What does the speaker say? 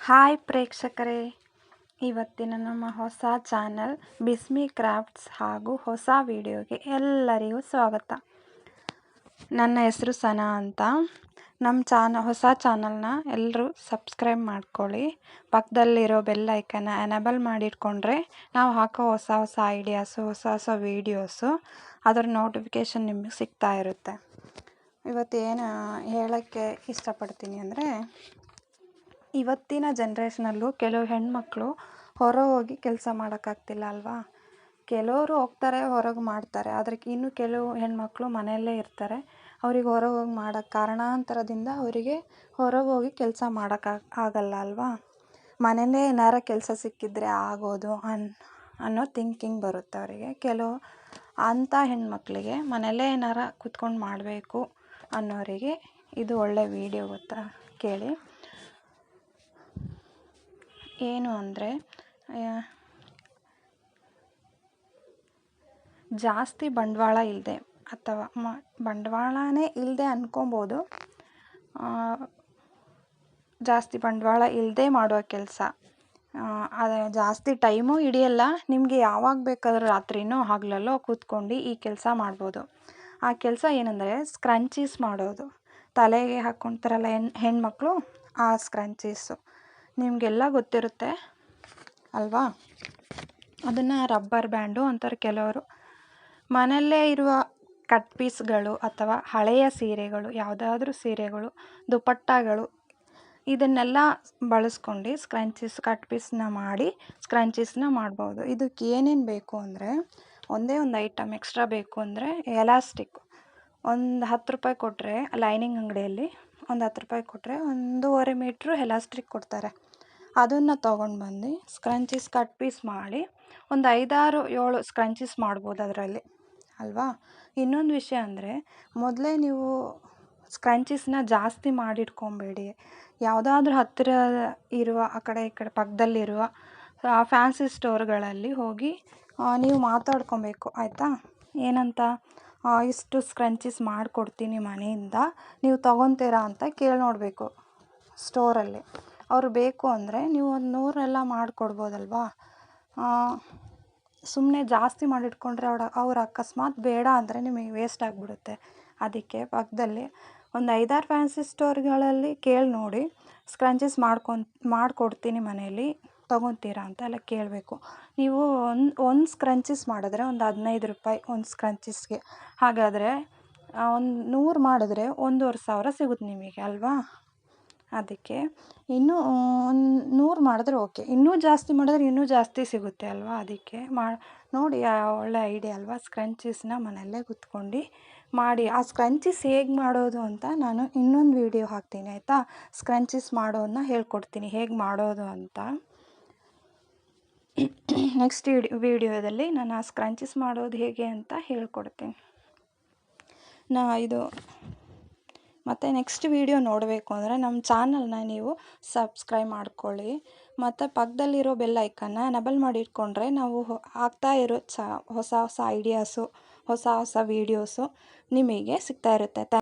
Hi ಪ್ರೇಕ್ಷಕರೇ, ಇವತ್ತಿನ ನಮ್ಮ ಹೊಸ ಚಾನಲ್ ಬಿಸ್ಮಿ ಕ್ರಾಫ್ಟ್ಸ್ ಹಾಗೂ ಹೊಸ ವಿಡಿಯೋಗೆ ಎಲ್ಲರಿಗೂ ಸ್ವಾಗತ. ನನ್ನ ಹೆಸರು ಸನಾ ಅಂತ. ನಮ್ಮ ಹೊಸ ಚಾನಲ್ನ ಎಲ್ಲರೂ ಸಬ್ಸ್ಕ್ರೈಬ್ ಮಾಡ್ಕೊಳ್ಳಿ. ಪಕ್ಕದಲ್ಲಿರೋ ಬೆಲ್ ಐಕನ್ನ ಎನೇಬಲ್ ಮಾಡಿಟ್ಕೊಂಡ್ರೆ ನಾವು ಹಾಕೋ ಹೊಸ ಹೊಸ ಐಡಿಯಾಸು, ಹೊಸ ಹೊಸ ವೀಡಿಯೋಸು ಅದರ ನೋಟಿಫಿಕೇಷನ್ ನಿಮಗೆ ಸಿಗ್ತಾ ಇರುತ್ತೆ. ಇವತ್ತು ಏನು ಹೇಳೋಕ್ಕೆ ಇಷ್ಟಪಡ್ತೀನಿ ಅಂದರೆ, ಇವತ್ತಿನ ಜನ್ರೇಷನಲ್ಲೂ ಕೆಲವು ಹೆಣ್ಮಕ್ಳು ಹೊರಗೆ ಹೋಗಿ ಕೆಲಸ ಮಾಡೋಕ್ಕಾಗ್ತಿಲ್ಲ ಅಲ್ವಾ. ಕೆಲವರು ಹೋಗ್ತಾರೆ, ಹೊರಗೆ ಮಾಡ್ತಾರೆ. ಆದರೆ ಇನ್ನು ಕೆಲವು ಹೆಣ್ಮಕ್ಳು ಮನೆಯಲ್ಲೇ ಇರ್ತಾರೆ. ಅವ್ರಿಗೆ ಹೊರಗೆ ಹೋಗಿ ಮಾಡೋಕ್ಕೆ ಕಾರಣಾಂತರದಿಂದ ಅವರಿಗೆ ಹೊರಗೆ ಹೋಗಿ ಕೆಲಸ ಆಗಲ್ಲ ಅಲ್ವಾ. ಮನೆಯಲ್ಲೇ ಏನಾರ ಕೆಲಸ ಸಿಕ್ಕಿದ್ರೆ ಆಗೋದು ಅನ್ನೋ ಥಿಂಕಿಂಗ್ ಬರುತ್ತೆ ಅವರಿಗೆ. ಕೆಲವು ಅಂಥ ಹೆಣ್ಮಕ್ಳಿಗೆ ಮನೆಯಲ್ಲೇ ಏನಾರ ಕೂತ್ಕೊಂಡು ಮಾಡಬೇಕು ಅನ್ನೋರಿಗೆ ಇದು ಒಳ್ಳೆ ವಿಡಿಯೋ ಗೊತ್ತಾ, ಕೇಳಿ. ಏನು ಅಂದರೆ, ಜಾಸ್ತಿ ಬಂಡವಾಳ ಇಲ್ಲದೆ ಅಥವಾ ಬಂಡವಾಳನೇ ಇಲ್ಲದೆ ಅಂದ್ಕೊಬೋದು, ಜಾಸ್ತಿ ಬಂಡವಾಳ ಇಲ್ಲದೆ ಮಾಡೋ ಕೆಲಸ. ಅದು ಜಾಸ್ತಿ ಟೈಮೂ ಹಿಡಿಯಲ್ಲ. ನಿಮಗೆ ಯಾವಾಗ ಬೇಕಾದರೂ ರಾತ್ರಿನೋ ಹಗಲಲ್ಲೋ ಕೂತ್ಕೊಂಡು ಈ ಕೆಲಸ ಮಾಡ್ಬೋದು. ಆ ಕೆಲಸ ಏನಂದರೆ ಸ್ಕ್ರಂಚೀಸ್ ಮಾಡೋದು. ತಲೆಗೆ ಹಾಕ್ಕೊಳ್ತಾರಲ್ಲ ಹೆಣ್ಮಕ್ಳು, ಆ ಸ್ಕ್ರಂಚೀಸು ನಿಮಗೆಲ್ಲ ಗೊತ್ತಿರುತ್ತೆ ಅಲ್ವಾ. ಅದನ್ನು ರಬ್ಬರ್ ಬ್ಯಾಂಡು ಅಂತಾರೆ ಕೆಲವರು. ಮನೆಯಲ್ಲೇ ಇರುವ ಕಟ್ ಪೀಸ್ಗಳು ಅಥವಾ ಹಳೆಯ ಸೀರೆಗಳು, ಯಾವುದಾದ್ರೂ ಸೀರೆಗಳು, ದುಪಟ್ಟಾಗಳು, ಇದನ್ನೆಲ್ಲ ಬಳಸ್ಕೊಂಡು ಕಟ್ ಪೀಸ್ನ ಮಾಡಿ ಸ್ಕ್ರಂಚೀಸ್ನ ಮಾಡ್ಬೋದು. ಇದಕ್ಕೆ ಏನೇನು ಬೇಕು ಅಂದರೆ, ಒಂದೇ ಒಂದು ಐಟಮ್ ಎಕ್ಸ್ಟ್ರಾ ಬೇಕು ಅಂದರೆ ಎಲಾಸ್ಟಿಕ್. ಒಂದು 10 ರೂಪಾಯಿ ಕೊಟ್ಟರೆ ಲೈನಿಂಗ್ ಅಂಗಡಿಯಲ್ಲಿ ಒಂದು 10 ರೂಪಾಯಿ ಕೊಟ್ಟರೆ 1.5 ಮೀಟ್ರು ಎಲಾಸ್ಟಿಕ್ ಕೊಡ್ತಾರೆ. ಅದನ್ನು ತೊಗೊಂಡು ಬಂದು ಸ್ಕ್ರಂಚೀಸ್ ಕಟ್ ಪೀಸ್ ಮಾಡಿ ಒಂದು 5-6-7 ಸ್ಕ್ರಂಚೀಸ್ ಮಾಡ್ಬೋದು ಅದರಲ್ಲಿ ಅಲ್ವಾ. ಇನ್ನೊಂದು ವಿಷಯ ಅಂದರೆ, ಮೊದಲೇ ನೀವು ಸ್ಕ್ರಂಚೀಸ್ನ ಜಾಸ್ತಿ ಮಾಡಿಟ್ಕೊಬೇಡಿ. ಯಾವುದಾದ್ರೂ ಹತ್ತಿರ ಇರುವ ಆ ಕಡೆ ಈ ಕಡೆ ಪಕ್ಕದಲ್ಲಿರುವ ಫ್ಯಾನ್ಸಿ ಸ್ಟೋರ್ಗಳಲ್ಲಿ ಹೋಗಿ ನೀವು ಮಾತಾಡ್ಕೊಬೇಕು, ಆಯಿತಾ. ಏನಂತ, ಇಷ್ಟು ಸ್ಕ್ರಂಚೀಸ್ ಮಾಡಿಕೊಡ್ತೀನಿ ಮನೆಯಿಂದ, ನೀವು ತೊಗೊತೀರಾ ಅಂತ ಕೇಳಿ ನೋಡಬೇಕು ಸ್ಟೋರಲ್ಲಿ. ಅವರು ಬೇಕು ಅಂದರೆ ನೀವು ಒಂದು 100 ಮಾಡಿಕೊಡ್ಬೋದಲ್ವಾ. ಸುಮ್ಮನೆ ಜಾಸ್ತಿ ಮಾಡಿಟ್ಕೊಂಡ್ರೆ ಅವ್ರು ಅಕಸ್ಮಾತ್ ಬೇಡ ಅಂದರೆ ನಿಮಗೆ ವೇಸ್ಟ್ ಆಗಿಬಿಡುತ್ತೆ. ಅದಕ್ಕೆ ಪಕ್ಕದಲ್ಲಿ ಒಂದು 5-6 ಫ್ಯಾನ್ಸಿ ಸ್ಟೋರ್ಗಳಲ್ಲಿ ಕೇಳಿ ನೋಡಿ, ಸ್ಕ್ರಂಚೀಸ್ ಮಾಡಿಕೊಡ್ತೀನಿ ಮನೆಯಲ್ಲಿ, ತೊಗೊತೀರಾ ಅಂತ ಎಲ್ಲ ಕೇಳಬೇಕು. ನೀವು ಒಂದು ಸ್ಕ್ರಂಚೀಸ್ ಮಾಡಿದ್ರೆ ಒಂದು 15 ರೂಪಾಯಿ ಒಂದು ಸ್ಕ್ರಂಚೀಸ್ಗೆ. ಹಾಗಾದರೆ ಒಂದು 100 ಮಾಡಿದ್ರೆ 1,500 ಸಿಗುತ್ತೆ ನಿಮಗೆ ಅಲ್ವಾ. ಅದಕ್ಕೆ ಇನ್ನೂ ಒಂದು 100 ಮಾಡಿದ್ರೆ ಓಕೆ, ಇನ್ನೂ ಜಾಸ್ತಿ ಮಾಡಿದ್ರೆ ಇನ್ನೂ ಜಾಸ್ತಿ ಸಿಗುತ್ತೆ ಅಲ್ವಾ. ಅದಕ್ಕೆ ನೋಡಿ, ಒಳ್ಳೆ ಐಡಿಯಾ ಅಲ್ವಾ. ಸ್ಕ್ರಂಚೀಸ್ನ ಮನೆಯಲ್ಲೇ ಕೂತ್ಕೊಂಡು ಮಾಡಿ. ಆ ಸ್ಕ್ರಂಚೀಸ್ ಹೇಗೆ ಮಾಡೋದು ಅಂತ ನಾನು ಇನ್ನೊಂದು ವಿಡಿಯೋ ಹಾಕ್ತೀನಿ, ಆಯಿತಾ. ಸ್ಕ್ರಂಚೀಸ್ ಮಾಡೋದನ್ನ ಹೇಳ್ಕೊಡ್ತೀನಿ ಹೇಗೆ ಮಾಡೋದು ಅಂತ. ನೆಕ್ಸ್ಟ್ ವಿಡಿಯೋದಲ್ಲಿ ನಾನು ಆ ಸ್ಕ್ರಂಚೀಸ್ ಮಾಡೋದು ಹೇಗೆ ಅಂತ ಹೇಳ್ಕೊಡ್ತೀನಿ. ಮತ್ತು ನೆಕ್ಸ್ಟ್ ವಿಡಿಯೋ ನೋಡಬೇಕು ಅಂದರೆ ನಮ್ಮ ಚಾನಲ್ನ ನೀವು ಸಬ್ಸ್ಕ್ರೈಬ್ ಮಾಡ್ಕೊಳ್ಳಿ. ಮತ್ತು ಪಕ್ಕದಲ್ಲಿರೋ ಬೆಲ್ ಐಕನ್ನ ಎನೇಬಲ್ ಮಾಡಿಟ್ಕೊಂಡ್ರೆ ನಾವು ಹಾಕ್ತಾ ಇರೋ ಹೊಸ ಹೊಸ ಐಡಿಯಾಸು, ಹೊಸ ಹೊಸ ವೀಡಿಯೋಸು ನಿಮಗೆ ಸಿಗ್ತಾ ಇರುತ್ತೆ.